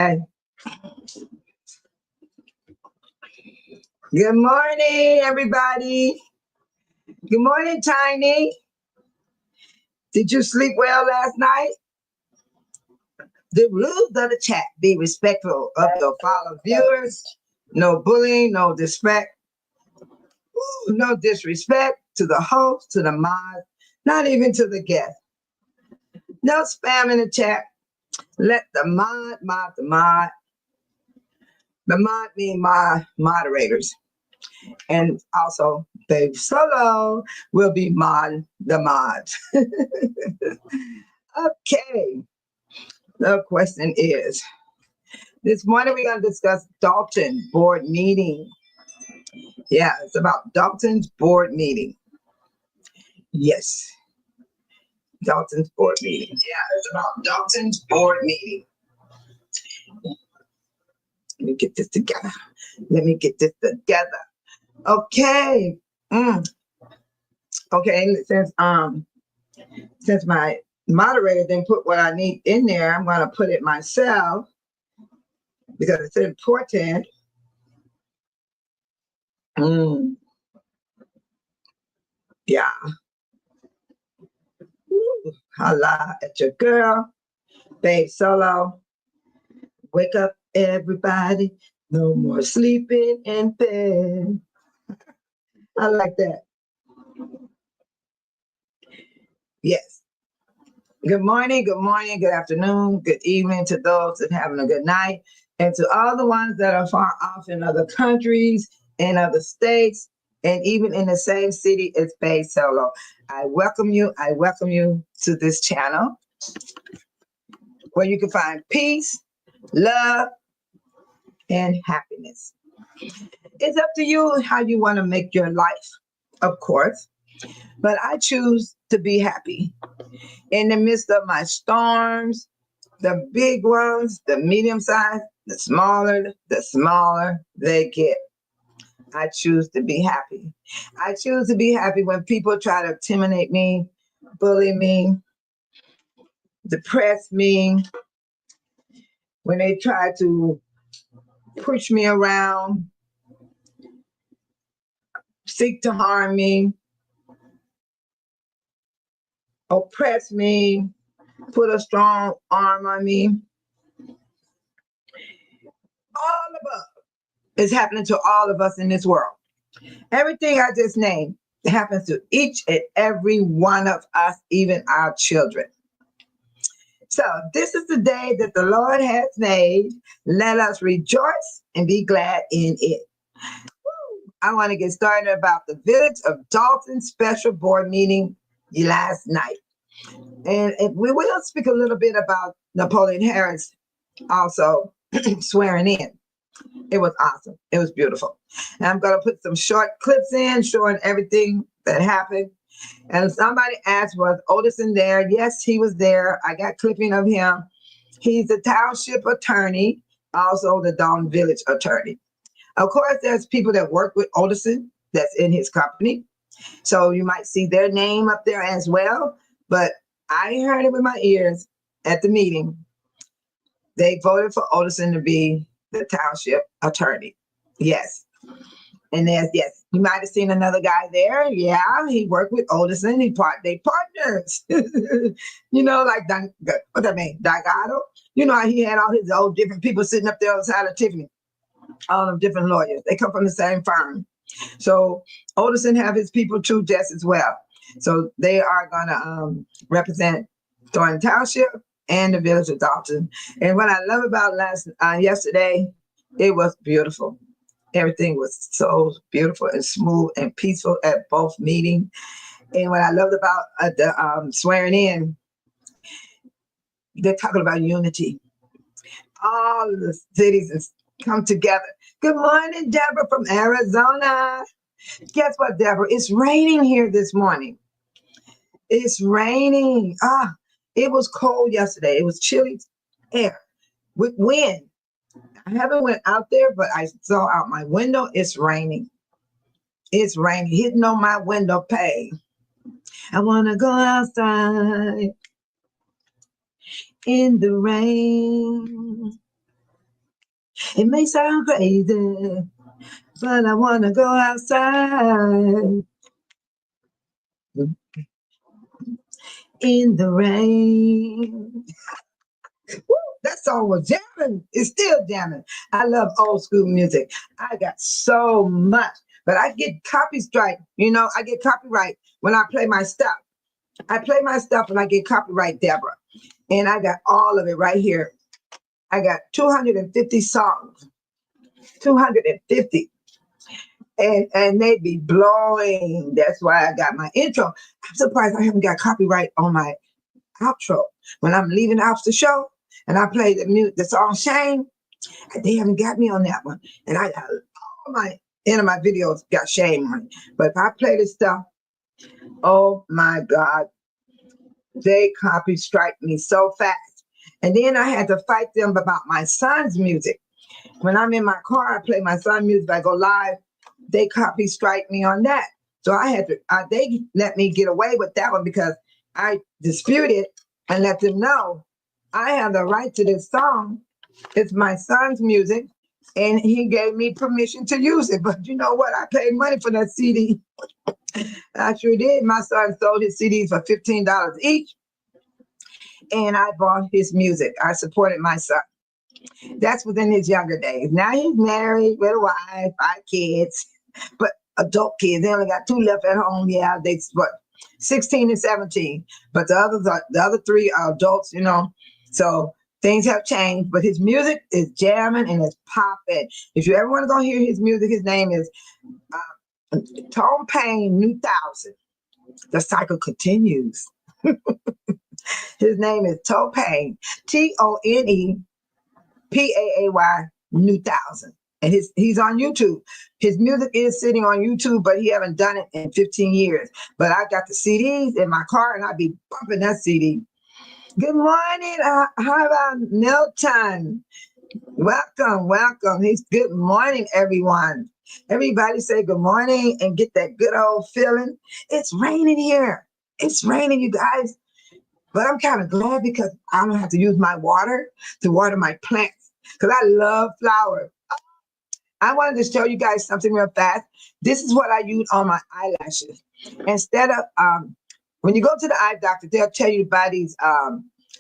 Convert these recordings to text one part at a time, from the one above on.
Good morning, everybody. Good morning, Tiny. Did you sleep well last night? The rules of the chat: be respectful of your fellow viewers. No bullying, no disrespect. No disrespect to the host, to the mod, not even to the guest. No spam in the chat. Let the mod. The mod mean my moderators. And also, Babe Solo will be the mod. Okay. The question is, this morning we're going to discuss Dalton board meeting. Yeah, it's about Dalton's board meeting. Yes. Dalton's board meeting. Yeah, it's about Dalton's board meeting. Let me get this together. Okay. Okay, since my moderator didn't put what I need in there, I'm going to put it myself because it's important. Yeah. Holla at your girl, Babe Solo. Wake up, everybody. No more sleeping in bed. I like that. Yes. Good morning, good afternoon, good evening to those that are having a good night, and to all the ones that are far off in other countries, in other states, and even in the same city as Babe Solo. I welcome you to this channel where you can find peace, love, and happiness. It's up to you how you want to make your life, of course, but I choose to be happy. In the midst of my storms, the big ones, the medium size, the smaller they get. I choose to be happy. I choose to be happy when people try to intimidate me, bully me, depress me, when they try to push me around, seek to harm me, oppress me, put a strong arm on me. All above is happening to all of us in this world. Everything I just named happens to each and every one of us, even our children. So this is the day that the Lord has made. Let us rejoice and be glad in it. I want to get started about the Village of Dalton special board meeting last night. And we will speak a little bit about Napoleon Harris also swearing in. It was awesome. It was beautiful. And I'm going to put some short clips in showing everything that happened. And somebody asked, was Otisson there? Yes, he was there. I got clipping of him. He's the township attorney, also the Dalton Village attorney. Of course, there's people that work with Otisson that's in his company. So you might see their name up there as well. But I heard it with my ears at the meeting. They voted for Otisson to be the township attorney. Yes. And yes, you might have seen another guy there. Yeah, he worked with Otisson. They partners. You know, like what that mean? Dagato. You know how he had all his old different people sitting up there on the side of Tiffany. All them different lawyers. They come from the same firm. So Otisson have his people too, just as well. So they are gonna represent Dalton Township and the Village of Dalton. And what I love about yesterday, it was beautiful. Everything was so beautiful and smooth and peaceful at both meetings. And what I loved about the swearing in, they're talking about unity. All of the cities come together. Good morning, Deborah from Arizona. Guess what, Deborah? It's raining here this morning. It's raining. It was cold yesterday. It was chilly air with wind. I haven't went out there, but I saw out my window. It's raining. It's raining, hitting on my window pane. I want to go outside in the rain. It may sound crazy, but I want to go outside in the rain. Woo, that song was jamming. It's still jamming. I love old school music. I got so much, but I get copy strike. I get copyright when I play my stuff. I play my stuff and I get copyright, Deborah. And I got all of it right here. I got 250 songs, 250. And they be blowing. That's why I got my intro. I'm surprised I haven't got copyright on my outro. When I'm leaving out the show and I play the song Shame, they haven't got me on that one. And I got all my end of my videos got Shame on it. But if I play this stuff, oh my God, they copy strike me so fast. And then I had to fight them about my son's music. When I'm in my car, I play my son's music. I go live. They copy strike me on that. So I had to. They let me get away with that one because I disputed and let them know I have the right to this song. It's my son's music, and he gave me permission to use it. But you know what? I paid money for that CD. I sure did. My son sold his CDs for $15 each, and I bought his music. I supported my son. That's within his younger days. Now he's married with a wife, 5 kids, but adult kids. They only got 2 left at home. Yeah, they what 16 and 17. But the other 3 are adults, So things have changed. But his music is jamming and it's popping. If you ever want to go hear his music, his name is Tone Payne New Thousand. The cycle continues. His name is Tone Payne, TONE. PAAY New Thousand. And he's on YouTube. His music is sitting on YouTube, but he haven't done it in 15 years. But I got the CDs in my car and I'll be bumping that CD. Good morning. How about Milton? Welcome. Good morning, everyone. Everybody say good morning and get that good old feeling. It's raining here. It's raining, you guys. But I'm kind of glad because I don't have to use my water to water my plants because I love flowers. I wanted to show you guys something real fast. This is what I use on my eyelashes. Instead of, when you go to the eye doctor, they'll tell you to buy these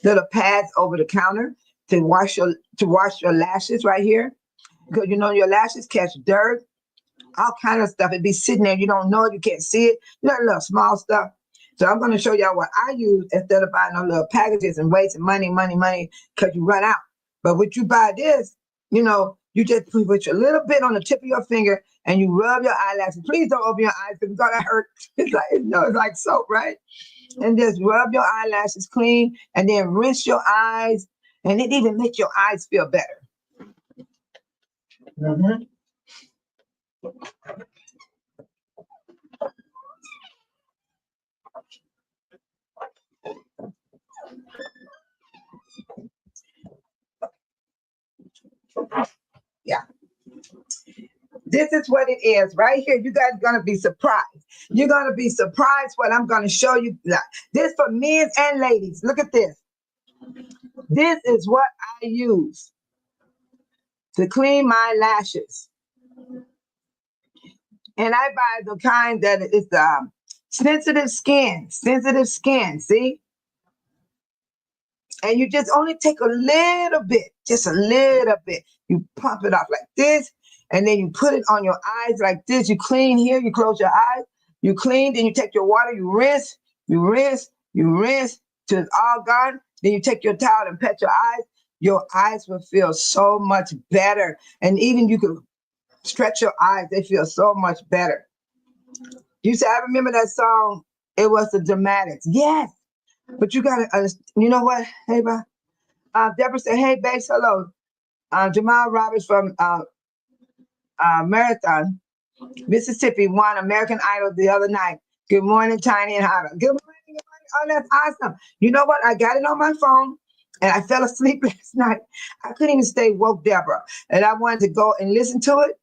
little pads over the counter to wash your lashes right here. Because your lashes catch dirt, all kind of stuff. It'd be sitting there. You don't know it. You can't see it. Little small stuff. So I'm going to show y'all what I use instead of buying those little packages and wasting money, because you run out. But when you buy this, you just put a little bit on the tip of your finger and you rub your eyelashes. Please don't open your eyes because it's going to hurt. It's like soap, right? And just rub your eyelashes clean and then rinse your eyes. And it even makes your eyes feel better. Mm-hmm. Yeah. This is what it is right here. You guys are going to be surprised. You're going to be surprised what I'm going to show you. This for men and ladies. Look at this. This is what I use to clean my lashes. And I buy the kind that is sensitive skin, see? And you just only take a little bit, just a little bit. You pump it off like this, and then you put it on your eyes like this. You clean here, you close your eyes, you clean, then you take your water, you rinse till it's all gone. Then you take your towel and pet your eyes. Your eyes will feel so much better. And even you can stretch your eyes, they feel so much better. You say, I remember that song, it was the Dramatics. Yes. But you gotta understand, you know what? Hey, Deborah said, hey, babes, hello. Jamal Roberts from Marathon, Mississippi, won American Idol the other night. Good morning, Tiny and Hava. Good morning. Oh, that's awesome. You know what? I got it on my phone and I fell asleep last night. I couldn't even stay woke, Deborah. And I wanted to go and listen to it,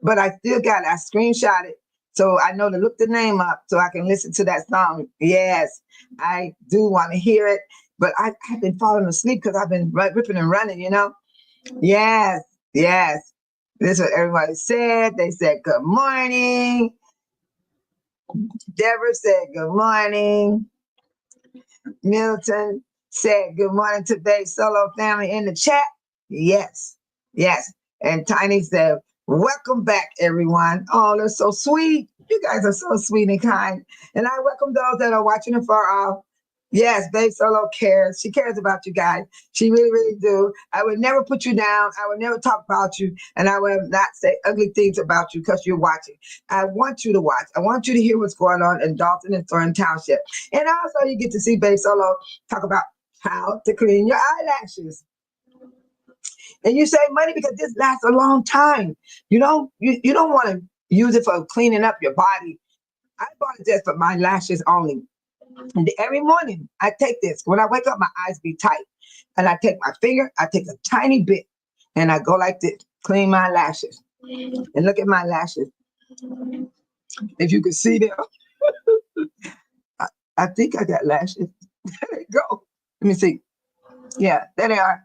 but I still got it. I screenshot it. So I know to look the name up so I can listen to that song. Yes, I do want to hear it, but I've been falling asleep because I've been ripping and running, Yes, Yes. This is what everybody said. They said, good morning. Deborah said, good morning. Milton said, good morning to Bay Solo family in the chat. Yes. Yes. And Tiny said, welcome back, everyone. Oh, they're so sweet. You guys are so sweet and kind. And I welcome those that are watching it far off. Yes, Babe Solo cares. She cares about you guys. She really, really do. I would never put you down. I would never talk about you. And I will not say ugly things about you because you're watching. I want you to watch. I want you to hear what's going on in Dalton and Thornton Township. And also you get to see Babe Solo talk about how to clean your eyelashes. And you save money because this lasts a long time. You don't want to use it for cleaning up your body. I bought it just for my lashes only. And every morning I take this. When I wake up, my eyes be tight. And I take my finger, I take a tiny bit, and I go like this, clean my lashes. And look at my lashes. If you can see them, I think I got lashes. There they go. Let me see. Yeah, there they are.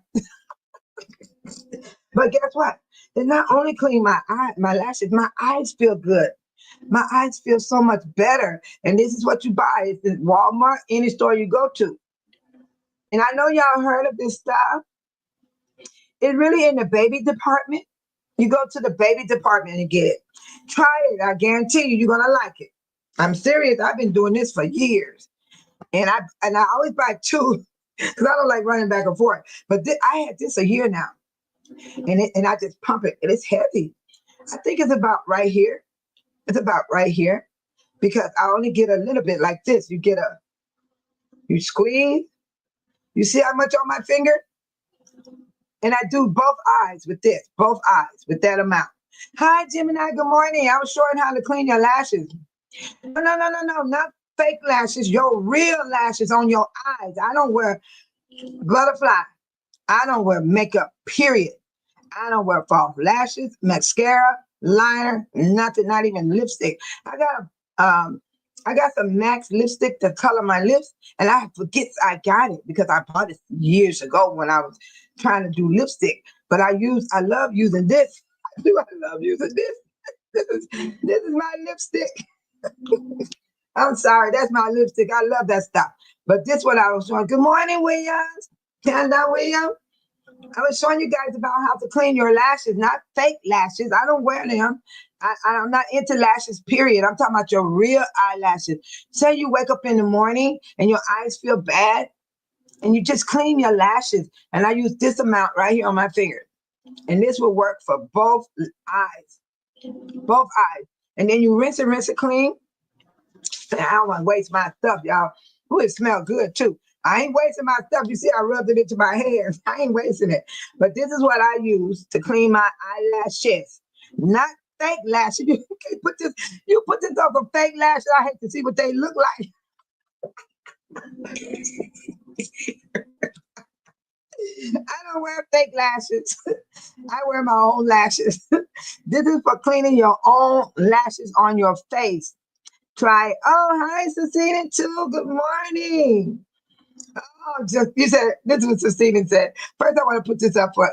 But guess what? It not only clean my lashes, my eyes feel good. My eyes feel so much better. And this is what you buy. It's in Walmart, any store you go to. And I know y'all heard of this stuff. It's really in the baby department. You go to the baby department and get it. Try it. I guarantee you, you're gonna like it. I'm serious. I've been doing this for years, and I always buy two because I don't like running back and forth. But I had this a year now, and I just pump it, and it's heavy. I think it's about right here. It's about right here because I only get a little bit like this. You squeeze. You see how much on my finger? And I do both eyes with this, both eyes with that amount. Hi, Gemini. Good morning. I was showing how to clean your lashes. No, not fake lashes. Your real lashes on your eyes. I don't wear butterfly. I don't wear makeup, period. I don't wear false lashes, mascara, liner, nothing, not even lipstick. I got some Max lipstick to color my lips, and I forget I got it because I bought it years ago when I was trying to do lipstick. But I love using this. I love using this. This is my lipstick. I'm sorry, that's my lipstick. I love that stuff. But this one I was showing. Good morning, Williams. Canada Williams. I was showing you guys about how to clean your lashes, not fake lashes. I don't wear them. I'm not into lashes, period. I'm talking about your real eyelashes. Say you wake up in the morning and your eyes feel bad and you just clean your lashes. And I use this amount right here on my finger. And this will work for both eyes. Both eyes. And then you rinse it clean. I don't want to waste my stuff, y'all. Ooh, it smells good too. I ain't wasting my stuff. You see, I rubbed it into my hands. I ain't wasting it. But this is what I use to clean my eyelashes. Not fake lashes. You put this up for fake lashes. I hate to see what they look like. I don't wear fake lashes. I wear my own lashes. This is for cleaning your own lashes on your face. Try. Oh, hi, Cecilia too. Good morning. Oh, you said this is what Cecilia said. First, I want to put this up for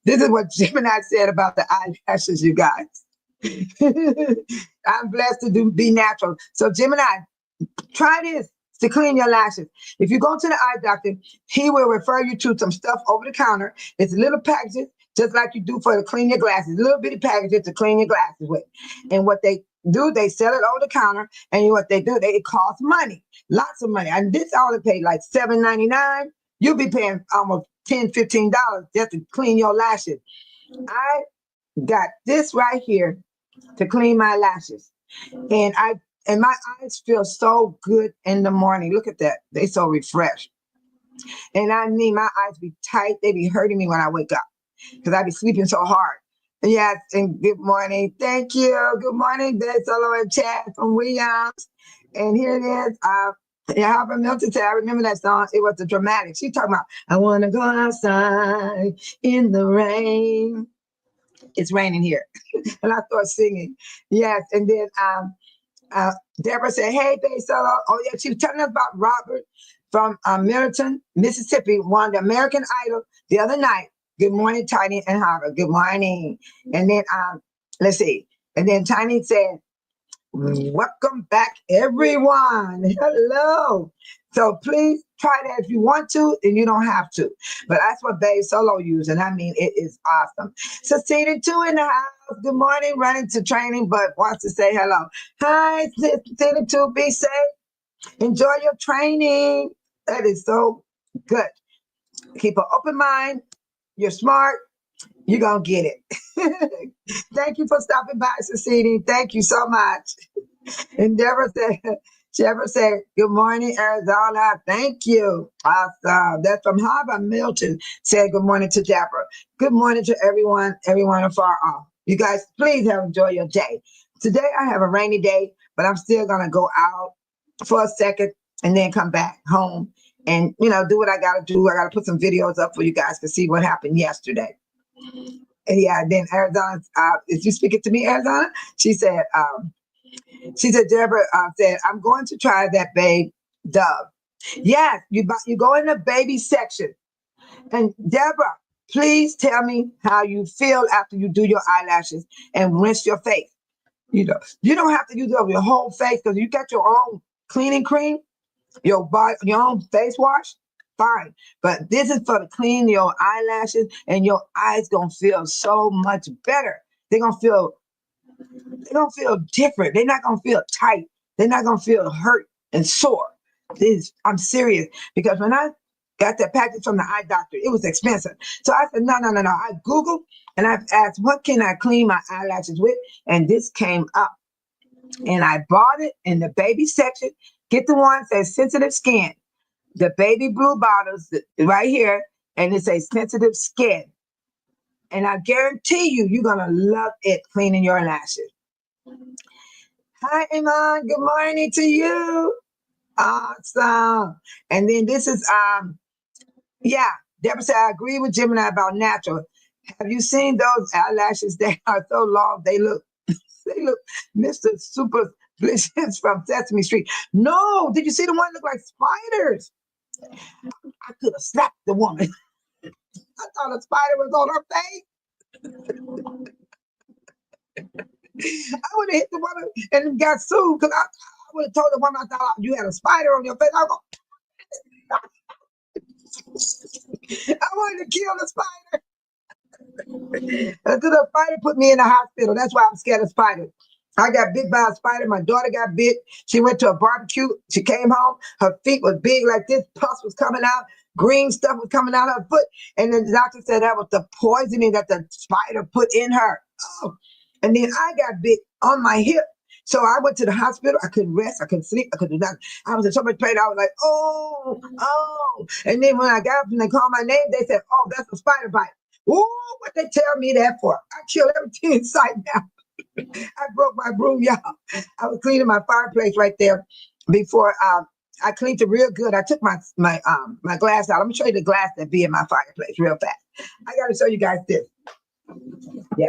this is what Gemini said about the eyelashes, you guys. I'm blessed to be natural. So Gemini, try this to clean your lashes. If you go to the eye doctor, he will refer you to some stuff over the counter. It's little packages, just like you do for to clean your glasses, little bitty packages to clean your glasses with. And what they do, they sell it over the counter, and what they do, it costs money, lots of money. And this only paid like $7.99. You'll be paying almost $10, $15 just to clean your lashes. I got this right here to clean my lashes, and my eyes feel so good in the morning. Look at that. They so refreshed. And I mean, my eyes be tight. They be hurting me when I wake up because I be sleeping so hard. Yes, and good morning. Thank you. Good morning, Solo and Chat from Williams. And here it is. Harper Milton said, I remember that song. It was the dramatic. She talking about, I want to go outside in the rain. It's raining here. And I started singing. Yes, and then Deborah said, hey, Bay Solo. Oh, yeah, she was telling us about Robert from Middleton, Mississippi, won the American Idol the other night. Good morning, Tiny and Hava. Good morning. And then let's see. And then Tiny said, welcome back, everyone. Hello. So please try that if you want to, and you don't have to. But that's what Babe Solo used, and I mean, it is awesome. So Seated 2 in the house. Good morning, running to training, but wants to say hello. Hi, Seated 2, be safe. Enjoy your training. That is so good. Keep an open mind. You're smart. You're going to get it. Thank you for stopping by, Seceding. Thank you so much. And Deborah said, good morning, Arizona. Thank you. Awesome. That's from Hava Milton. Said good morning to Deborah. Good morning to everyone afar off. You guys, please enjoy your day. Today I have a rainy day, but I'm still going to go out for a second and then come back home and, do what I got to do. I got to put some videos up for you guys to see what happened yesterday. And yeah, then Arizona, is you speaking to me, Arizona? She said, Deborah said, I'm going to try that Babe Dove. Yes, you go in the baby section. And Deborah, please tell me how you feel after you do your eyelashes and rinse your face. You don't have to use it over your whole face because you got your own cleaning cream, your own face wash. Fine. But this is for to clean your eyelashes, and your eyes gonna feel so much better. They're gonna feel different. They're not gonna feel tight. They're not gonna feel hurt and sore. I'm serious, because when I got that package from the eye doctor, it was expensive. So I said, no. I Googled and I've asked, what can I clean my eyelashes with? And this came up. And I bought it in the baby section. Get the one that says sensitive skin. The baby blue bottles right here, and it says sensitive skin. And I guarantee you're gonna love it cleaning your lashes. Hi, Iman. Good morning to you. Awesome. And then this is Deborah said, I agree with Gemini about natural. Have you seen those eyelashes? They are so long. They look Mr. Superstitious from Sesame Street. No, did you see the one that look like spiders? I could have slapped the woman. I thought a spider was on her face. I would have hit the woman and got sued because I would have told the woman, I thought you had a spider on your face. I wanted to kill the spider. Until the spider put me in the hospital. That's why I'm scared of spiders. I got bit by a spider. My daughter got bit. She went to a barbecue. She came home. Her feet was big like this. Pus was coming out. Green stuff was coming out her foot. And the doctor said that was the poisoning that the spider put in her. Oh. And then I got bit on my hip. So I went to the hospital. I couldn't rest. I couldn't sleep. I couldn't do nothing. I was in so much pain. I was like, oh. And then when I got up and they called my name, they said, oh, that's a spider bite. Ooh, what they tell me that for? I killed everything in sight now. I broke my broom, y'all. I was cleaning my fireplace right there before I cleaned it real good. I took my glass out. I'm gonna show you the glass that be in my fireplace real fast. I gotta show you guys this. Yeah.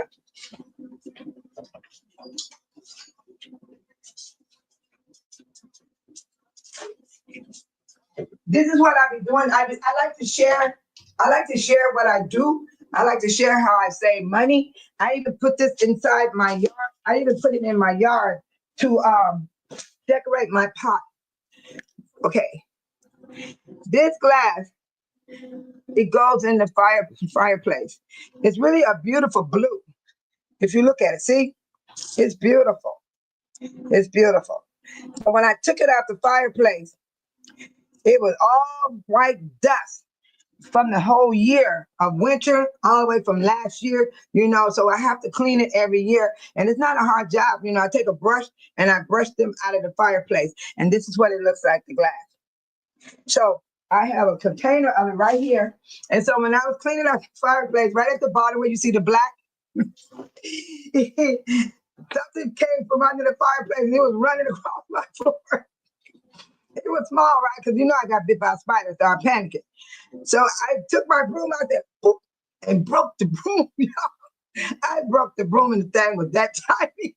This is what I be doing. I like to share. I like to share what I do. I like to share how I save money. I even put this inside my yard. I even put it in my yard to decorate my pot. Okay. This glass, it goes in the fireplace. It's really a beautiful blue. If you look at it, see? It's beautiful. It's beautiful. But when I took it out the fireplace, it was all white dust from the whole year of winter, all the way from last year, so I have to clean it every year. And it's not a hard job. I take a brush and I brush them out of the fireplace. And this is what it looks like, the glass. So I have a container of it right here. And so when I was cleaning out the fireplace, right at the bottom where you see the black, something came from under the fireplace and it was running across my floor. It was small, right? Because I got bit by a spider, so I'm panicking. So I took my broom out there, boop, and broke the broom, y'all. I broke the broom and the thing was that tiny.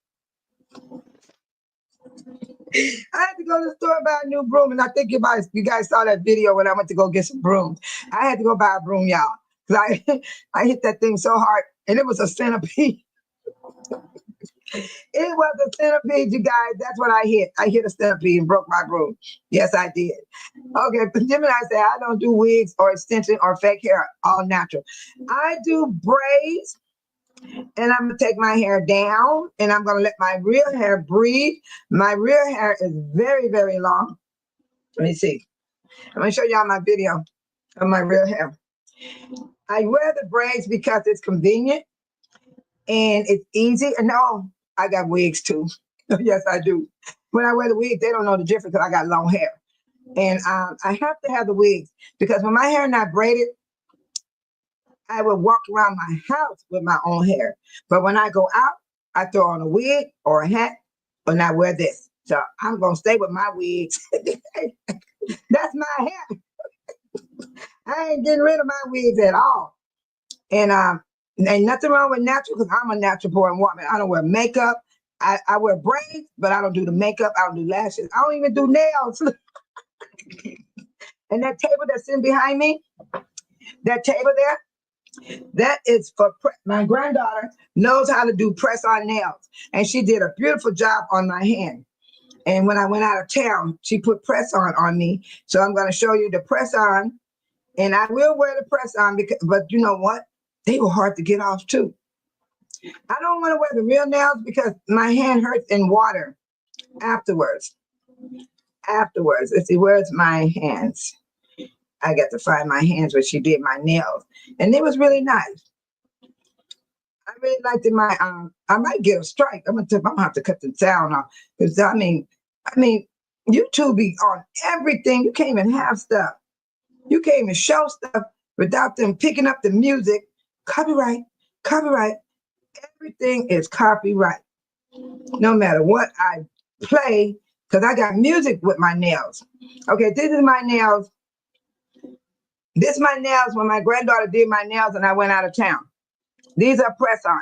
I had to go to the store and buy a new broom, and I think you guys saw that video when I went to go get some brooms. I had to go buy a broom, y'all, because I hit that thing so hard, and it was a centipede. It was a centipede, you guys. That's what I hit. I hit a centipede and broke my broom. Yes, I did. Okay, but Gemini said I don't do wigs or extension or fake hair, all natural. I do braids, and I'm gonna take my hair down, and I'm gonna let my real hair breathe. My real hair is very, very long. Let me see. I'm gonna show y'all my video of my real hair. I wear the braids because it's convenient and it's easy. And no, I got wigs too. Yes, I do. When I wear the wig, they don't know the difference because I got long hair. And I have to have the wigs because when my hair not braided, I would walk around my house with my own hair. But when I go out, I throw on a wig or a hat, and I wear this. So I'm gonna stay with my wigs. That's my hair. I ain't getting rid of my wigs at all. And ain't nothing wrong with natural because I'm a natural born woman. I don't wear makeup. I wear braids, but I don't do the makeup. I don't do lashes. I don't even do nails. And that table that's in behind me, that table there, that is for my granddaughter knows how to do press on nails. And she did a beautiful job on my hand. And when I went out of town, she put press on me. So I'm going to show you the press on. And I will wear the press on, because, but you know what? They were hard to get off too. I don't want to wear the real nails because my hand hurts in water afterwards. Let's see, where's my hands? I got to find my hands where she did my nails. And it was really nice. I really liked it. I might get a strike. I'm gonna have to cut the sound off. Because I mean, YouTube be on everything. You can't even have stuff. You can't even show stuff without them picking up the music. Copyright, copyright. Everything is copyright. No matter what I play, because I got music with my nails. Okay, this is my nails. This is my nails when my granddaughter did my nails and I went out of town. These are press on.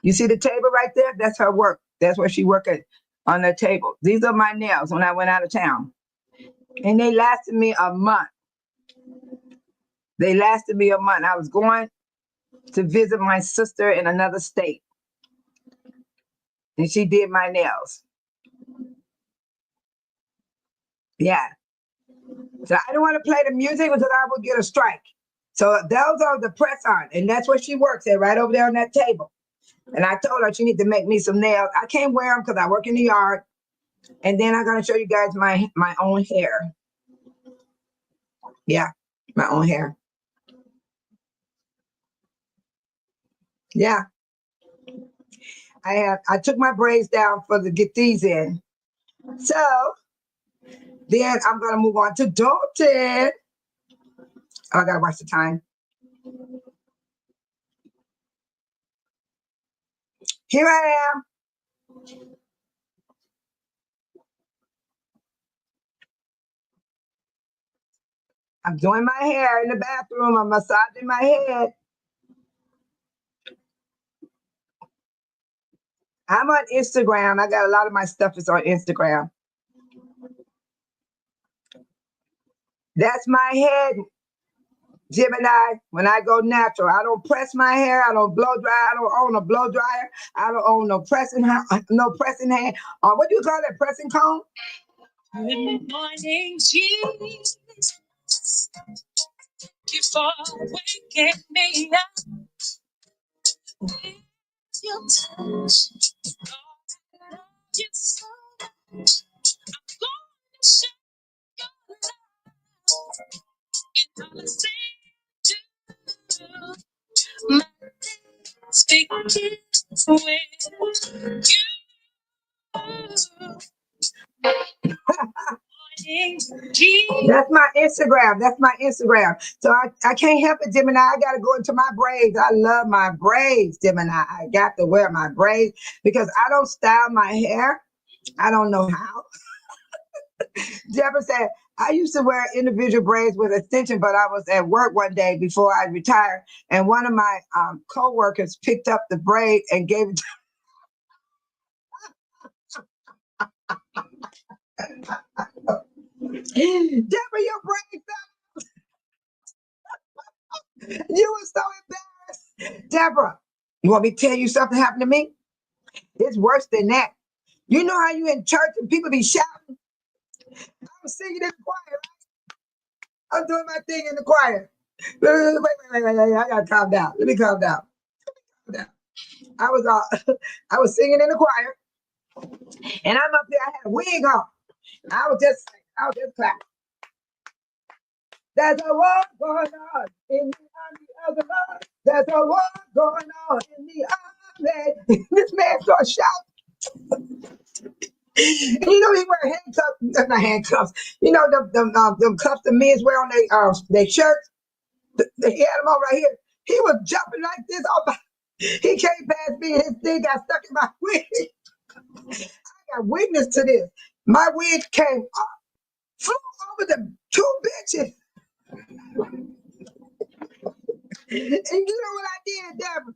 You see the table right there? That's her work. That's where she worked on the table. These are my nails when I went out of town. And they lasted me a month. They lasted me a month. I was going to visit my sister in another state. And she did my nails. Yeah. So I don't want to play the music because I would get a strike. So those are the press on. And that's where she works at, right over there on that table. And I told her she need to make me some nails. I can't wear them because I work in the yard. And then I'm going to show you guys my own hair. Yeah, my own hair. Yeah. I took my braids down to get these in. So then I'm going to move on to Dalton. Oh, I got to watch the time. Here I am. I'm doing my hair in the bathroom. I'm massaging my head. I'm on Instagram. I got a lot of my stuff is on Instagram. That's my head, Gemini. When I go natural, I don't press my hair. I don't blow dry. I don't own a blow dryer. I don't own no pressing hand. What do you call that? Pressing comb? Good morning, Jesus. Thank you for waking me up with your touch. God, I love you so much. I'm going to share your love and all I say to you. My lips begin with you. That's my Instagram. That's my Instagram. So I can't help it, Gemini. I got to go into my braids. I love my braids, Gemini. I got to wear my braids because I don't style my hair. I don't know how. Deborah said, I used to wear individual braids with extension, but I was at work one day before I retired, and one of my co-workers picked up the braid and gave it to Deborah, your braids You were so embarrassed. Deborah, you want me to tell you something happened to me? It's worse than that. You know how you in church and people be shouting? I was singing in the choir. I was doing my thing in the choir. Wait. I gotta calm down. Let me calm down. I was I was singing in the choir, and I'm up there. I had a wig on. I was just clapping. There's a war going on in the army of the Lord. There's a war going on in the army. This man started shouting. And you know he wear handcuffs, not handcuffs. You know them cuffs the men wear on their shirts. He had them on right here. He was jumping like this. He came past me and his thing got stuck in my wig. I got witness to this. My wig came up, flew over the two bitches. And you know what I did, Deborah?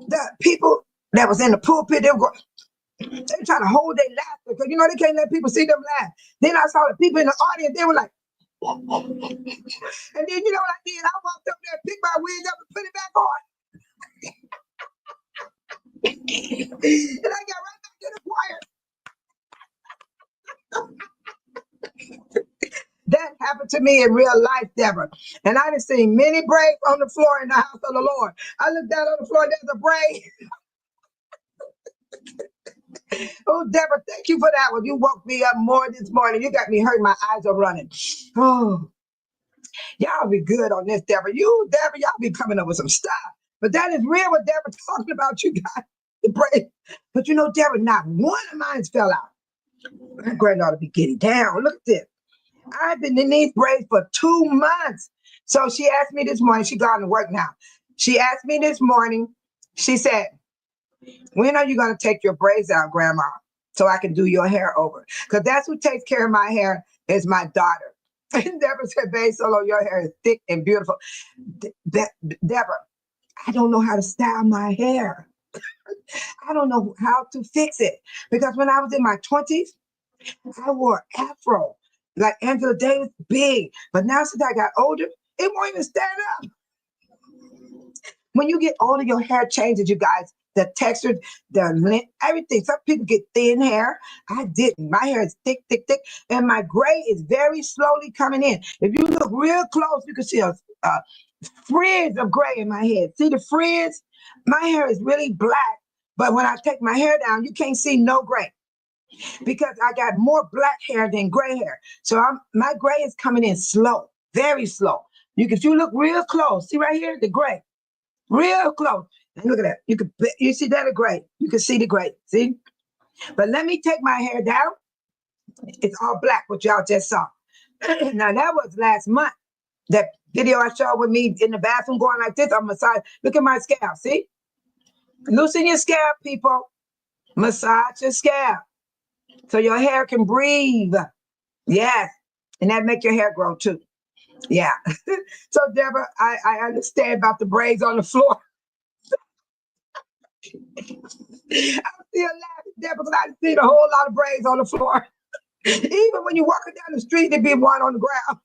The people that was in the pulpit, they were trying to hold their laughter because you know they can't let people see them laugh. Then I saw the people in the audience, they were like, and then you know what I did? I walked up there, picked my wig up, and put it back on. And I got right back in the choir. That happened to me in real life, Deborah. And I done seen many braids on the floor in the house of the Lord. I looked down on the floor, there's a braid. Oh, Deborah, thank you for that one. You woke me up more this morning. You got me hurt. My eyes are running. Oh, y'all be good on this, Deborah. Deborah, y'all be coming up with some stuff. But that is real what Deborah talking about. You got the braid. But you know, Deborah, not one of mine fell out. My granddaughter be getting down. Look at this. I've been in these braids for 2 months. So she asked me this morning, she gone to work now. She asked me this morning, she said, when are you going to take your braids out, Grandma, so I can do your hair over? Because that's who takes care of my hair is my daughter. And Deborah said, babe, Solo, your hair is thick and beautiful. Deborah, I don't know how to style my hair. I don't know how to fix it. Because when I was in my 20s, I wore afro. Like Angela Davis, big. But now since I got older, it won't even stand up. When you get older, your hair changes, you guys. The texture, the length, everything. Some people get thin hair. I didn't. My hair is thick. And my gray is very slowly coming in. If you look real close, you can see a frizz of gray in my head. See the frizz? My hair is really black. But when I take my hair down, you can't see no gray. Because I got more black hair than gray hair. So my gray is coming in slow, very slow. If you look real close, see right here, the gray, real close. And look at that. You see that, the gray. You can see the gray, see? But let me take my hair down. It's all black, what y'all just saw. Now that was last month. That video I showed with me in the bathroom going like this, I'm massaging. Look at my scalp, see? Loosen your scalp, people. Massage your scalp. So your hair can breathe. Yes. And that make your hair grow too. Yeah. So Deborah, I understand about the braids on the floor. I'm still laughing, Deborah, because I see a whole lot of braids on the floor. Even when you're walking down the street, there be one on the ground.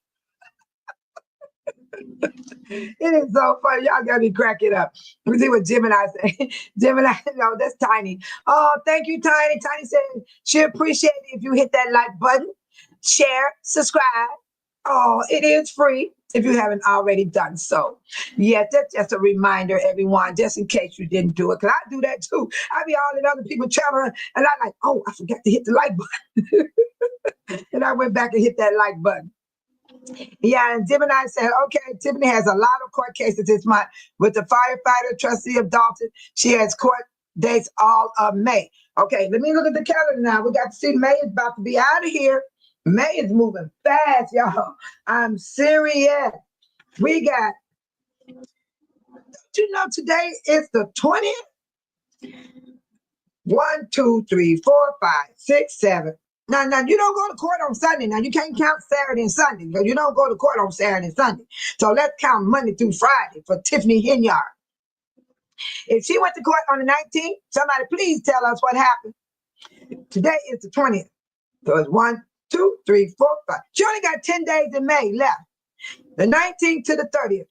It is so funny. Y'all got me cracking up. Let me see what Gemini say. Gemini, no, that's Tiny. Oh, thank you, Tiny. Tiny said she appreciate it if you hit that like button, share, subscribe. Oh, it is free if you haven't already done so. Yeah, that's just a reminder, everyone, just in case you didn't do it. Because I do that too. I be all in other people's channel and I'm like, oh, I forgot to hit the like button. And I went back and hit that like button. Yeah, and Gemini said, okay, Tiffany has a lot of court cases this month with the firefighter trustee of Dalton. She has court dates all of May. Okay, let me look at the calendar now. We got to see May is about to be out of here. May is moving fast, y'all. I'm serious. We got, you know, today is the 20th. 1, 2, 3, 4, 5, 6, 7. Now, you don't go to court on Sunday. Now, you can't count Saturday and Sunday because you don't go to court on Saturday and Sunday. So let's count Monday through Friday for Tiffany Henyard. If she went to court on the 19th, somebody please tell us what happened. Today is the 20th. So it's 1, 2, 3, 4, 5. She only got 10 days in May left. The 19th to the 30th.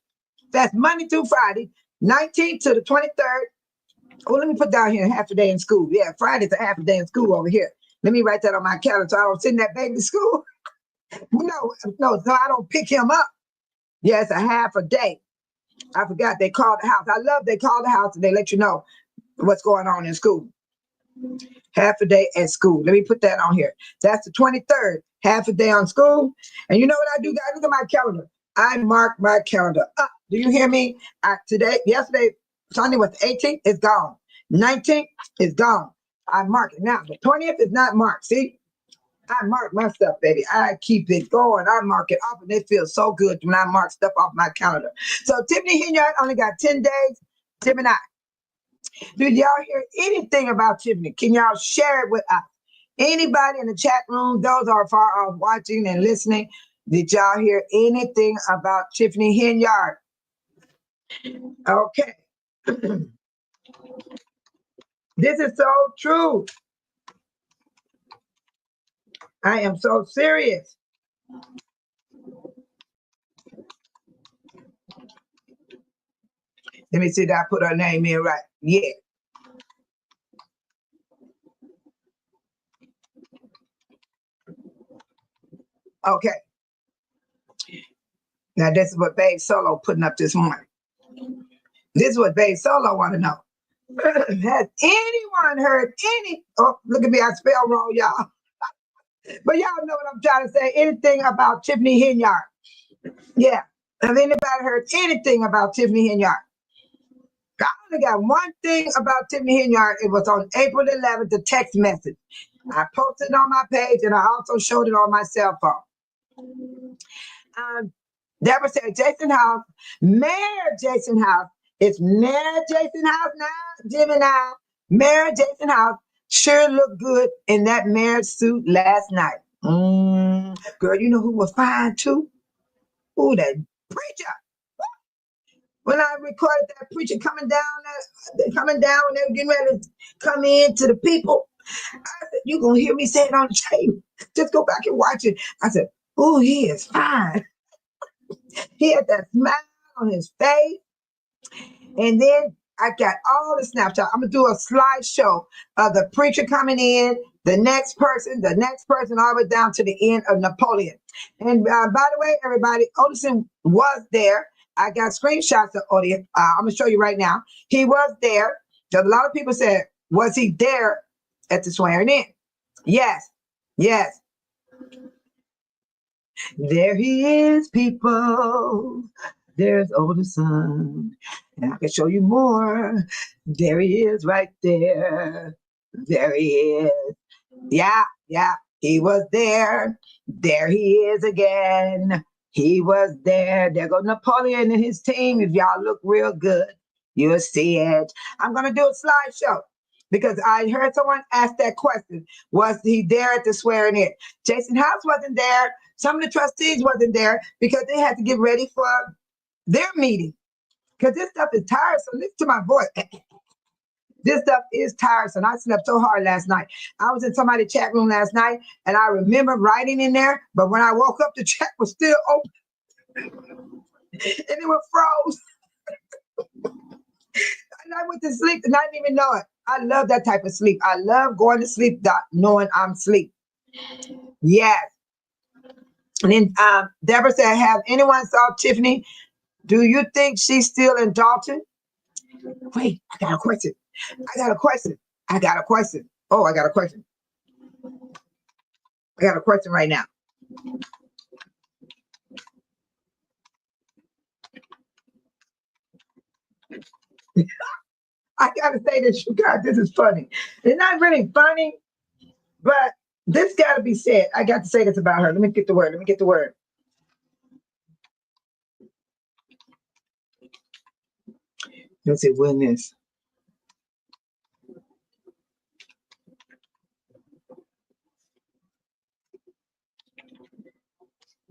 That's Monday through Friday, 19th to the 23rd. Oh, let me put down here half a day in school. Yeah, Friday's a half a day in school over here. Let me write that on my calendar so I don't send that baby to school. No, so I don't pick him up. Yeah, it's a half a day. I forgot they called the house. I love they call the house and they let you know what's going on in school. Half a day at school. Let me put that on here. That's the 23rd, half a day on school. And you know what I do, guys? Look at my calendar. I mark my calendar up. Do you hear me? Yesterday, Sunday was the 18th, it's gone. 19th is gone. I mark it now. The 20th is not marked. See? I mark my stuff, baby. I keep it going. I mark it off, and it feels so good when I mark stuff off my calendar. So Tiffany Hinyard only got 10 days. Tim and I. Did y'all hear anything about Tiffany? Can y'all share it with us? Anybody in the chat room, those are far off watching and listening, did y'all hear anything about Tiffany Hinyard? Okay. This is so true. I am so serious. Let me see that I put her name in right. Yeah. Okay. Now this is what Babe Solo putting up this morning. This is what Babe Solo want to know. Has anyone heard any? Oh, look at me, I spell wrong, y'all. But y'all know what I'm trying to say. Anything about Tiffany Hinyard? Yeah. Has anybody heard anything about Tiffany Hinyard? I only got one thing about Tiffany Hinyard. It was on April 11th, the text message. I posted it on my page and I also showed it on my cell phone. Deborah said, Jason House, Mayor Jason House. It's Mayor Jason House now, Jimmy now. Mayor Jason House sure looked good in that mayor suit last night. Girl, you know who was fine too? Ooh, that preacher. When I recorded that preacher coming down when they were getting ready to come in to the people, I said, you're going to hear me say it on the tape. Just go back and watch it. I said, oh, he is fine. He had that smile on his face. And then I got all the snapshots. I'm going to do a slideshow of the preacher coming in, the next person, all the way down to the end of Napoleon. And by the way, everybody, Odison was there. I got screenshots of Odie. I'm going to show you right now. He was there. A lot of people said, was he there at the swearing in? Yes. Yes. There he is, people. There's Odison. And I can show you more. There he is right there. There he is. Yeah. He was there. There he is again. He was there. There goes Napoleon and his team. If y'all look real good, you'll see it. I'm going to do a slideshow because I heard someone ask that question. Was he there at the swearing in? Jason House wasn't there. Some of the trustees wasn't there because they had to get ready for their meeting. Because this stuff is tiresome. Listen to my voice. This stuff is tiresome. I slept so hard last night. I was in somebody's chat room last night, and I remember writing in there, but when I woke up, the chat was still open. And it was froze. And I went to sleep and I didn't even know it. I love that type of sleep. I love going to sleep knowing I'm asleep. Yes. And then Deborah said, have anyone saw Tiffany? Do you think she's still in Dalton? Wait, I got a question. Oh, I got a question. I got a question right now. I got to say this, you guys. This is funny. It's not really funny, but this got to be said. I got to say this about her. Let me get the word. Let's see, witness.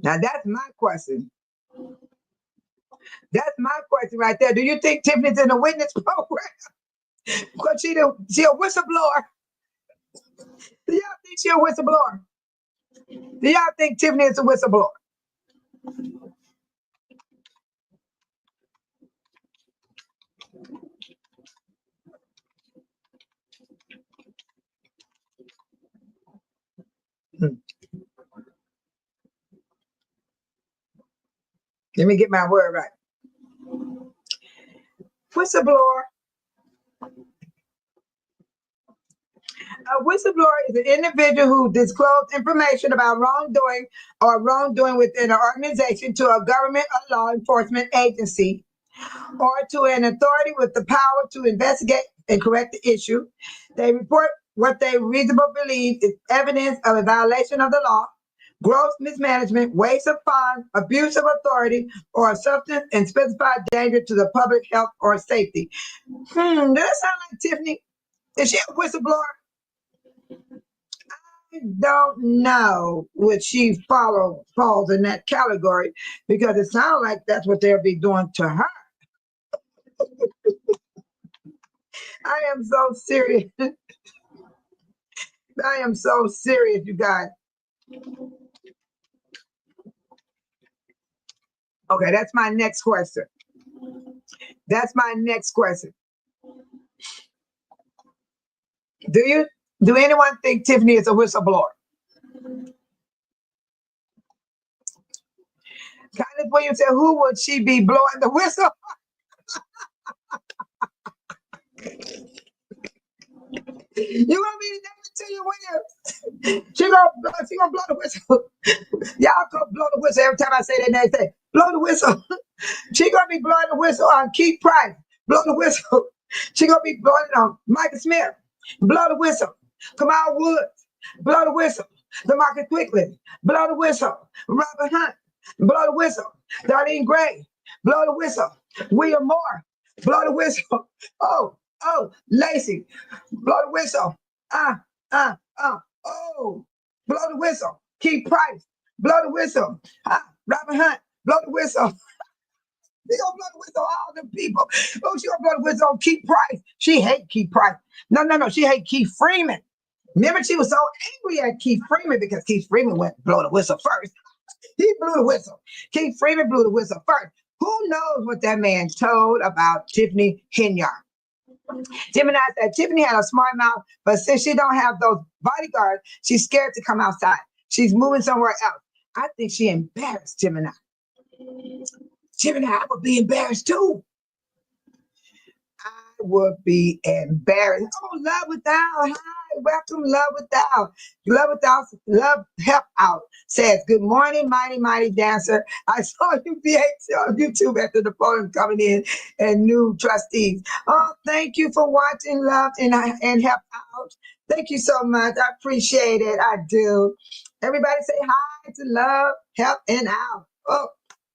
Now that's my question. That's my question right there. Do you think Tiffany's in a witness program? Because she a whistleblower. Do y'all think she a whistleblower? Do y'all think Tiffany is a whistleblower? Let me get my word right. Whistleblower. A whistleblower is an individual who discloses information about wrongdoing or wrongdoing within an organization to a government or law enforcement agency or to an authority with the power to investigate and correct the issue. They report what they reasonably believe is evidence of a violation of the law, gross mismanagement, waste of funds, abuse of authority, or a substance and specified danger to the public health or safety. Does that sound like Tiffany? Is she a whistleblower? I don't know what she falls in that category because it sounds like that's what they'll be doing to her. I am so serious. I am so serious, you guys. Okay, that's my next question. That's my next question. Do anyone think Tiffany is a whistleblower? Kind of when you say, who would she be blowing the whistle? You want me to name it to you, William? She gonna blow the whistle. Y'all go blow the whistle every time I say that name. Say, blow the whistle. She gonna be blowing the whistle on Keith Price. Blow the whistle. She gonna be blowing it on Michael Smith. Blow the whistle. Kamal Woods. Blow the whistle. DeMarcus Quickly. Blow the whistle. Robert Hunt. Blow the whistle. Darlene Gray. Blow the whistle. William Moore. Blow the whistle. Oh, Lacey. Blow the whistle. Oh, blow the whistle. Keith Price. Blow the whistle. Robert Hunt. Blow the whistle. She gonna blow the whistle on all them people. Oh, she gonna blow the whistle on Keith Price. She hate Keith Price. No. She hate Keith Freeman. Remember, she was so angry at Keith Freeman because Keith Freeman went to blow the whistle first. He blew the whistle. Keith Freeman blew the whistle first. Who knows what that man told about Tiffany Henyard? Gemini said Tiffany had a smart mouth, but since she don't have those bodyguards, she's scared to come outside. She's moving somewhere else. I think she embarrassed Gemini. Gemini, I would be embarrassed too. I would be embarrassed. Oh, Love Without. Hi, welcome, Love Without. Love Help Out says, good morning, mighty dancer. I saw you on YouTube after the phone coming in and new trustees. Oh, thank you for watching, Love and Help Out. Thank you so much. I appreciate it. I do. Everybody say hi to Love, Help, and Out. Oh,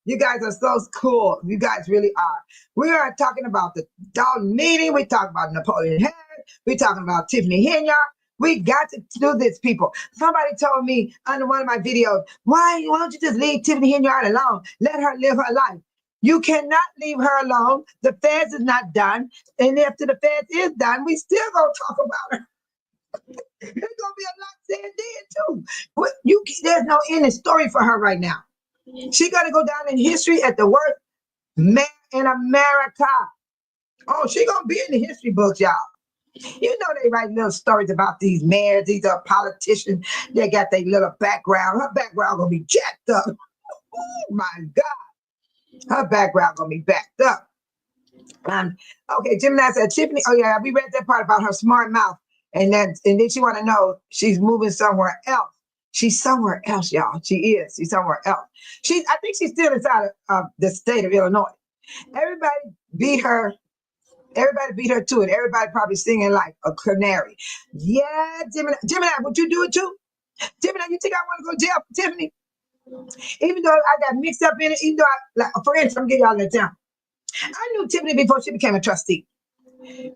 you guys are so cool. You guys really are. We are talking about the Dalton meeting. We talking about Napoleon Harris. We talking about Tiffany Henyard. We got to do this, people. Somebody told me under one of my videos, why don't you just leave Tiffany Henyard alone? Let her live her life. You cannot leave her alone. The feds is not done. And after the feds is done, we still gonna talk about her. There's gonna be a lot said then too. But there's no ending story for her right now. She's gonna go down in history as the worst mayor in America. Oh, she's gonna be in the history books, y'all. You know they write little stories about these mayors, these are politicians. They got their little background. Her background gonna be jacked up. Oh my God. Her background gonna be backed up. Okay, Gemini said Tiffany. Oh yeah, we read that part about her smart mouth. And then she want to know she's moving somewhere else. She's somewhere else, y'all. She is. She's somewhere else. I think she's still inside of the state of Illinois. Everybody beat her. Everybody beat her to it. Everybody probably singing like a canary. Yeah, Gemini, would you do it too? Gemini, you think I want to go to jail for Tiffany? Even though I got mixed up in it, even though for instance, I'm gonna give y'all an example. I knew Tiffany before she became a trustee,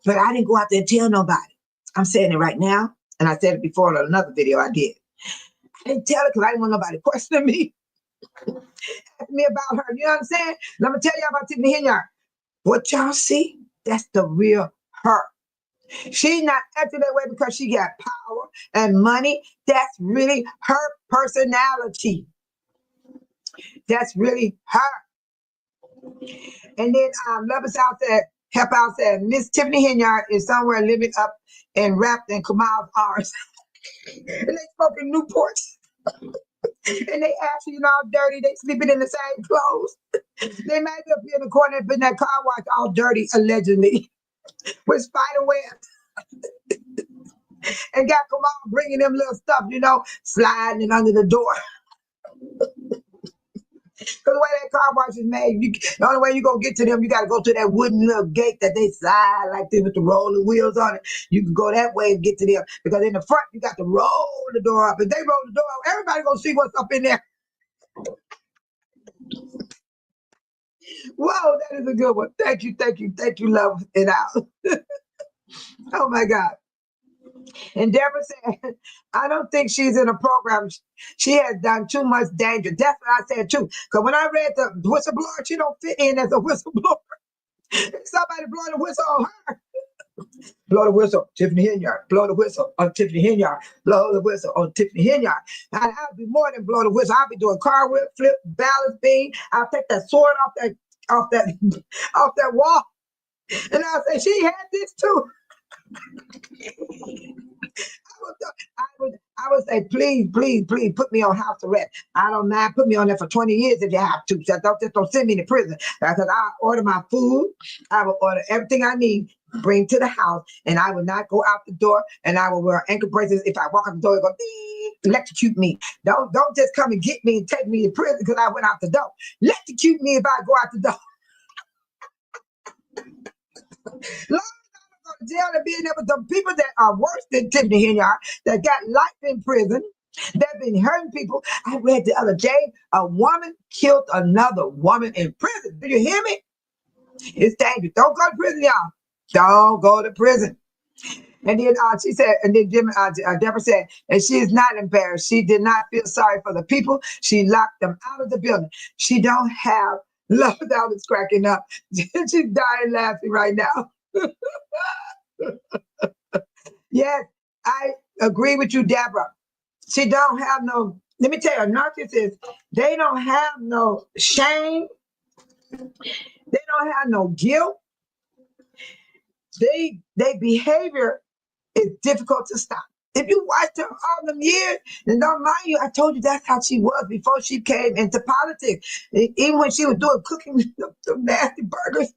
but I didn't go out there and tell nobody. I'm saying it right now, and I said it before in another video I did. I didn't tell her because I didn't want nobody questioning me. Ask me about her. You know what I'm saying? And I'm gonna tell y'all about Tiffany Henyard. What y'all see? That's the real her. She's not acting that way because she got power and money. That's really her personality. That's really her. And then Love Us Out said, Help Out said, Miss Tiffany Henyard is somewhere living up and wrapped in Kamal's arms. And they spoke in Newport. And they actually all dirty. They sleeping in the same clothes. They might be up in the corner in that car wash all dirty, allegedly, with spider webs. And got come out bringing them little stuff, sliding it under the door. Because the way that car wash is made, the only way you're going to get to them, you got to go to that wooden little gate that they slide like this with the roller wheels on it. You can go that way and get to them. Because in the front, you got to roll the door up. If they roll the door up, everybody going to see what's up in there. Whoa, that is a good one. Thank you, love it out. Oh, my God. And Deborah said, I don't think she's in a program. She has done too much danger. That's what I said, too. Because when I read the whistleblower, she don't fit in as a whistleblower. Somebody blowing the whistle on her. Blow the whistle, Tiffany Henyard. Blow the whistle on Tiffany Henyard. Blow the whistle on Tiffany Henyard. I'll be more than blow the whistle. I'll be doing car whip, flip, balance beam. I'll take that sword off that wall. And I'll say, she had this too. I would say, please put me on house arrest. I don't mind. Put me on there for 20 years if you have to. So don't send me to prison. Because I order my food. I will order everything I need, bring to the house, and I will not go out the door. And I will wear ankle bracelets. If I walk out the door, it go beep, electrocute me. Don't just come and get me and take me to prison because I went out the door. Electrocute me if I go out the door. Jail and being able to people that are worse than Tiffany Henyard that got life in prison, that been hurting people. I read the other day a woman killed another woman in prison. Do you hear me? It's dangerous. Don't go to prison, y'all. Don't go to prison. And then she said, and then Deborah said, and she is not embarrassed. She did not feel sorry for the people. She locked them out of the building. She don't have love. I was cracking up. She's dying laughing right now. Yes, I agree with you, Deborah. She don't have no, let me tell you, narcissists, they don't have no shame. They don't have no guilt. Their behavior is difficult to stop. If you watch her all them years, and don't mind you, I told you that's how she was before she came into politics. Even when she was doing cooking the nasty burgers.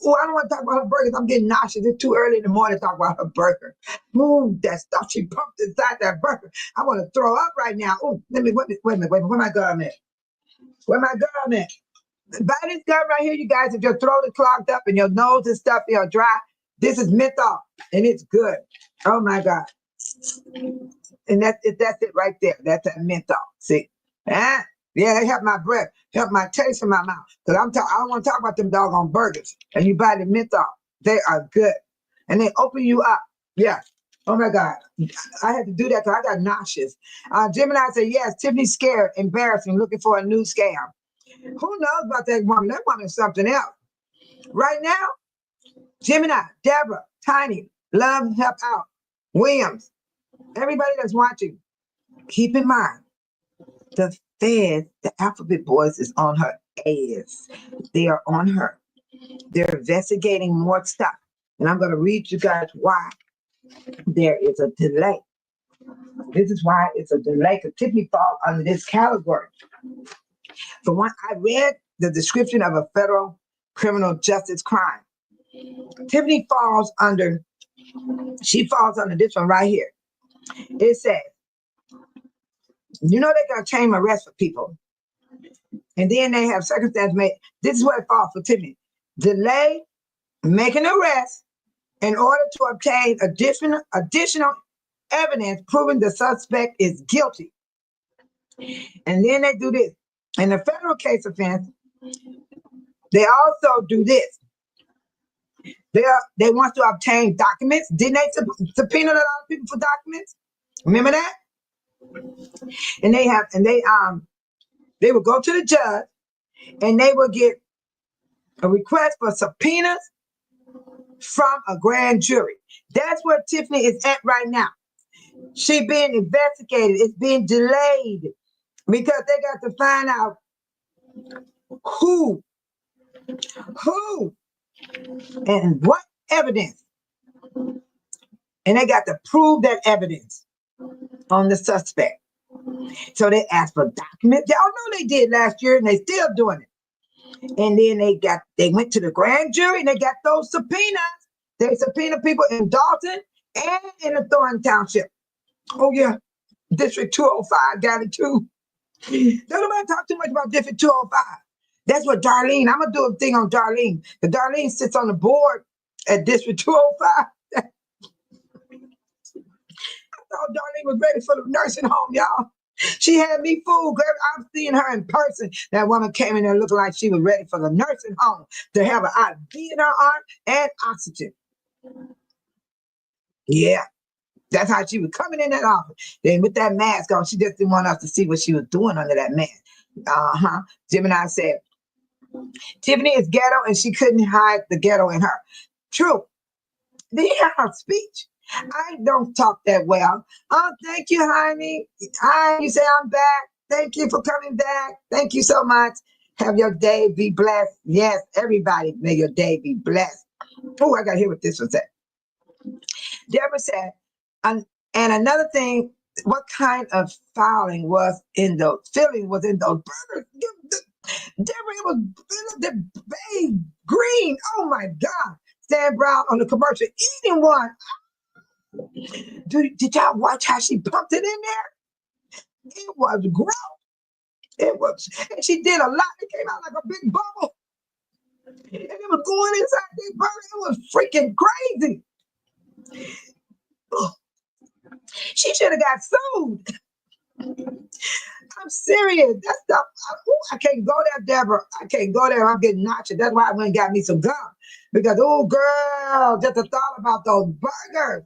Oh, I don't want to talk about her burgers. I'm getting nauseous. It's too early in the morning to talk about her burger. Ooh, that stuff she pumped inside that burger. I want to throw up right now. Oh, wait a minute. Where my gum at? Where my gum at? By this gum right here, you guys, if your throat is clogged up and your nose and stuff is dry, this is menthol, and it's good. Oh, my God. And that's it right there. That's that menthol. See? Ah, yeah, they help my breath, help my taste in my mouth. Because I don't want to talk about them doggone burgers. And you buy the menthol. They are good. And they open you up. Yeah. Oh, my God. I had to do that because I got nauseous. Gemini said, yes, Tiffany's scared, embarrassing, looking for a new scam. Who knows about that woman? That woman is something else. Right now, Gemini, Deborah, Tiny, Love, Help Out, Williams, everybody that's watching, keep in mind, the Fed, the alphabet boys is on her ass. They are on her. They're investigating more stuff. And I'm going to read you guys why there is a delay. This is why it's a delay, because Tiffany falls under this category. For one, I read the description of a federal criminal justice crime. Tiffany falls under this one right here. It says, they're going to chain arrest for people. And then they have circumstances made. This is where it falls for Tiffany. Delay making arrest in order to obtain additional evidence proving the suspect is guilty. And then they do this. In the federal case offense, they also do this. They want to obtain documents. Didn't they subpoena a lot of people for documents? Remember that? And they will go to the judge and they will get a request for subpoenas from a grand jury. That's where Tiffany is at right now. She being investigated. It's being delayed because they got to find out who, and what evidence. And they got to prove that evidence on the suspect. So they asked for documents. Y'all know they did last year, and they still doing it. And then they went to the grand jury, and they got those subpoenas. They subpoenaed people in Dalton and in the Thornton Township. Oh yeah, District 205 got it too. Don't nobody talk too much about District 205. That's what Darlene. I'm gonna do a thing on Darlene. The Darlene sits on the board at District 205. I thought Darlene was ready for the nursing home, y'all. She had me fooled. I've seen her in person. That woman came in there looking like she was ready for the nursing home to have an IV in her arm and oxygen. Yeah, that's how she was coming in that office. Then with that mask on, she just didn't want us to see what she was doing under that mask. Gemini said, Tiffany is ghetto and she couldn't hide the ghetto in her. True. Did you hear her speech? I don't talk that well. Oh, thank you, honey. Hi, you say I'm back. Thank you for coming back. Thank you so much. Have your day be blessed. Yes, everybody, may your day be blessed. Oh, I got to hear what this was said. Deborah said, and another thing, what kind of filling was in those burgers? Deborah, it was the babe green. Oh my God. Stan Brown on the commercial eating one. Did y'all watch how she pumped it in there? It was gross. It was, and she did a lot. It came out like a big bubble. And it was going inside the burger. It was freaking crazy. Ugh. She should have got sued. I'm serious. That stuff, I can't go there, Deborah. I can't go there. I'm getting nauseous. That's why I went and got me some gum. Because, oh, girl, just the thought about those burgers.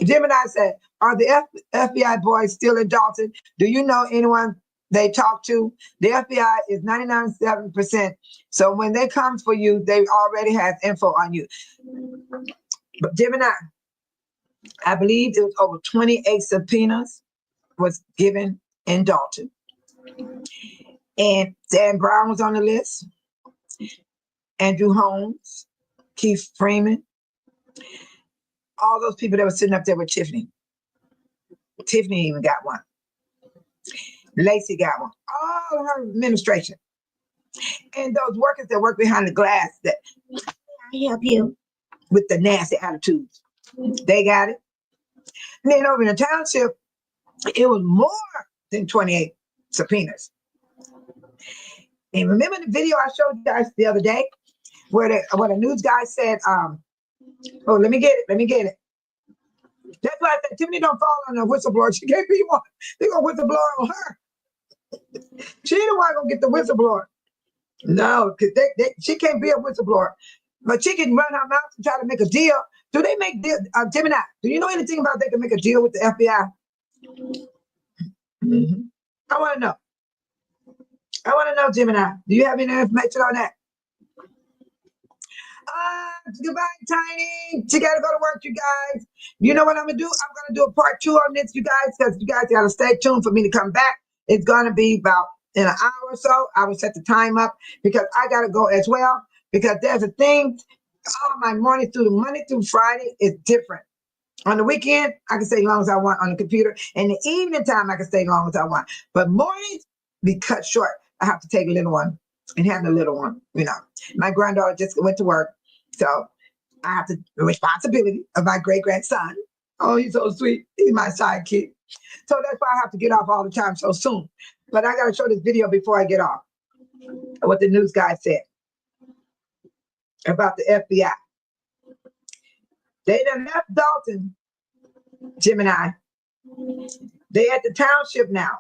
Gemini said, are the FBI boys still in Dalton? Do you know anyone they talk to? The FBI is 99.7%. So when they come for you, they already have info on you. But Gemini, I believe it was over 28 subpoenas was given in Dalton. And Dan Brown was on the list. Andrew Holmes, Keith Freeman, all those people that were sitting up there with Tiffany. Tiffany even got one. Lacey got one. All her administration. And those workers that work behind the glass that I help you with the nasty attitudes. They got it. And then over in the township, it was more than 28 subpoenas. And remember the video I showed you guys the other day where the news guy said, oh, let me get it. That's why I said Tiffany don't fall on a whistleblower. She can't be one. They're going to whistleblower on her. She ain't the one going to get the whistleblower. No, because she can't be a whistleblower. But she can run her mouth and try to make a deal. Do they make deal? Gemini, do you know anything about they can make a deal with the FBI? Mm-hmm. I want to know. Gemini. Do you have any information on that? Goodbye, Tiny. She got to go to work, you guys. You know what I'm going to do? I'm going to do a part 2 on this, you guys, because you guys got to stay tuned for me to come back. It's going to be about in an hour or so. I will set the time up because I got to go as well because there's a thing. All my morning through Monday through Friday is different. On the weekend, I can stay as long as I want on the computer. And the evening time, I can stay as long as I want. But mornings be cut short. I have to take a little one and have a little one. You know, my granddaughter just went to work. So I have the responsibility of my great-grandson. Oh, he's so sweet. He's my sidekick. So that's why I have to get off all the time so soon. But I got to show this video before I get off. What the news guy said about the FBI. They done left Dalton, Gemini. They at the township now.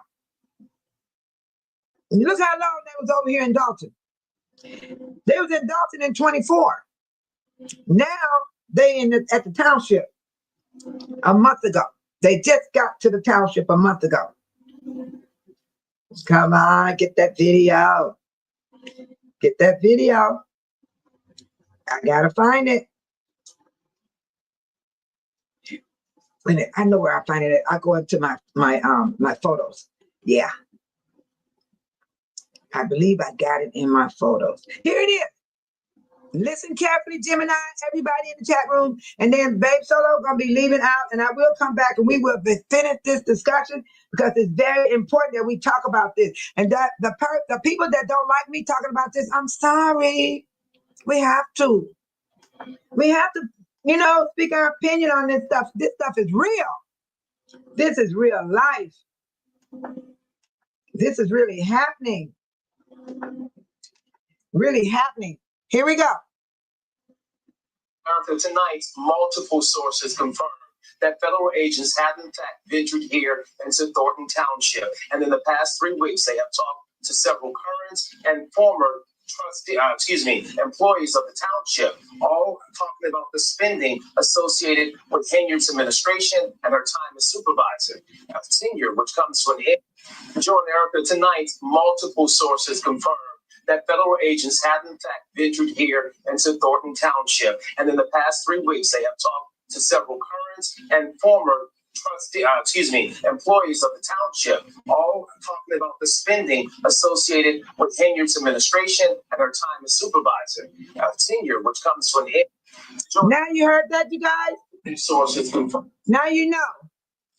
And look how long they was over here in Dalton. They was in Dalton in 24. Now they at the township a month ago. They just got to the township a month ago. Come on, get that video. Get that video. I gotta find it. I know where I find it. I go into my photos. Yeah. I believe I got it in my photos. Here it is. Listen carefully, Gemini, everybody in the chat room, and then Babe Solo gonna be leaving out, and I will come back and we will finish this discussion because it's very important that we talk about this. And that the people that don't like me talking about this, I'm sorry. We have to. We have to, speak our opinion on this stuff. This stuff is real. This is real life. This is really happening. Really happening. Here we go. Tonight, multiple sources confirmed that federal agents have in fact ventured here into Thornton Township. And in the past 3 weeks, they have talked to several current and former employees of the township, all talking about the spending associated with Henyard's administration and her time as supervisor. Now, tenure, which comes to an end. Joe and Erica, tonight, multiple sources confirmed that federal agents have in fact ventured here into Thornton Township. And in the past 3 weeks, they have talked to several current and former employees of the township, all talking about the spending associated with Henyard's administration and her time as supervisor. Tenure, which comes to an end. Now you heard that, you guys? Sources confirmed. Now you know.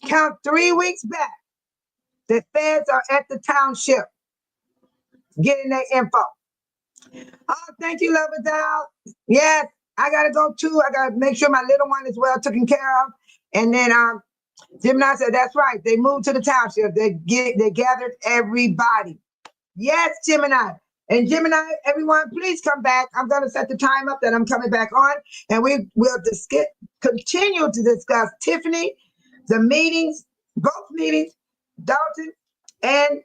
Count 3 weeks back. The feds are at the township getting their info. Oh, thank you, Love Adele. Yes, I gotta go too. I gotta make sure my little one is well taken care of. And then Gemini said, that's right. They moved to the township. They gathered everybody. Yes, Gemini. And Gemini, everyone, please come back. I'm gonna set the time up that I'm coming back on, and we will continue to discuss Tiffany, the meetings, both meetings, Dalton and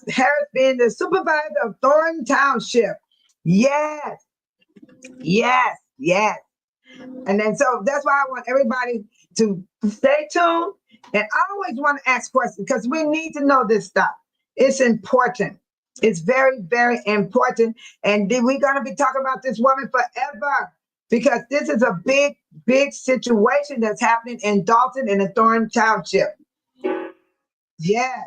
Harris being the supervisor of Thornton Township. Yes. Yes. Yes. And then so that's why I want everybody to stay tuned. And I always want to ask questions because we need to know this stuff. It's important. It's very, very important. And then we're going to be talking about this woman forever because this is a big, big situation that's happening in Dalton in the Thornton Township. Yeah.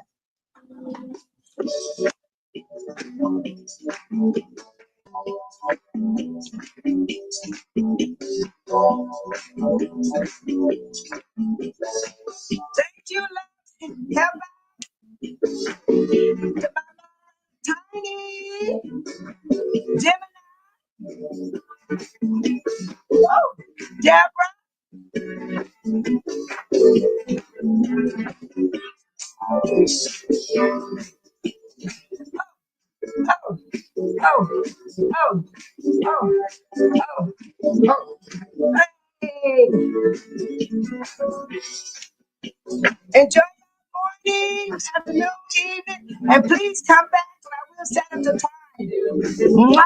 Thank you, love. Tiny Gemini. Whoa. Deborah. Hey. Enjoy your morning, afternoon, evening, and please come back and I will set up the time. Mwah.